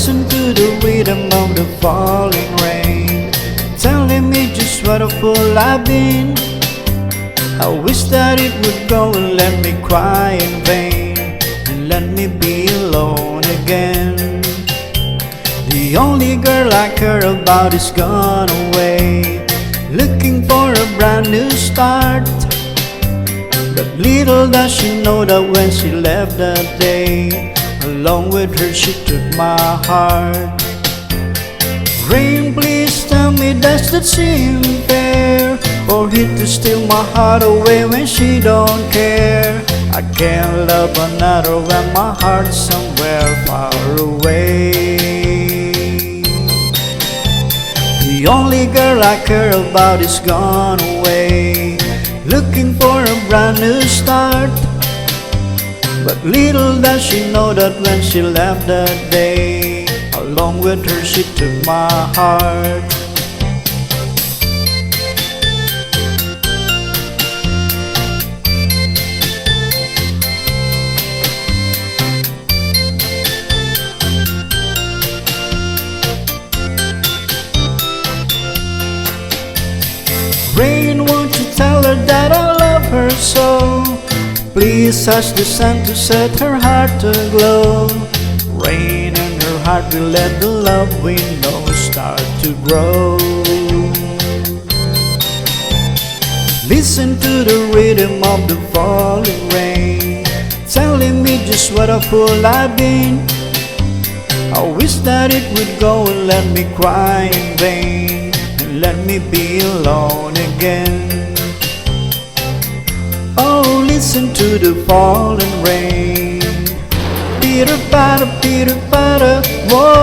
listen to the rhythm of the falling rain, telling me just what a fool I've been. I wish that it would go and let me cry in vain, and let me be alone again. The only girl I care about is gone away, looking for a brand new start. But little does she know that when she left that day, along with her she took my heart. Rain, please tell me does that seem fair, for it to steal my heart away when she don't care? I can't love another when my heart's somewhere far away. The only girl I care about is gone away, looking for a brand new start. But little does she know that when she left that day, along with her she took my heart. Rain, won't you tell her that I love her so? Please touch the sun to set her heart aglow. Rain and her heart will let the love we know start to grow. Listen to the rhythm of the falling rain, telling me just what a fool I've been. I wish that it would go and let me cry in vain, and let me be alone again. Oh, listen to the falling rain. Pitter patter, whoa.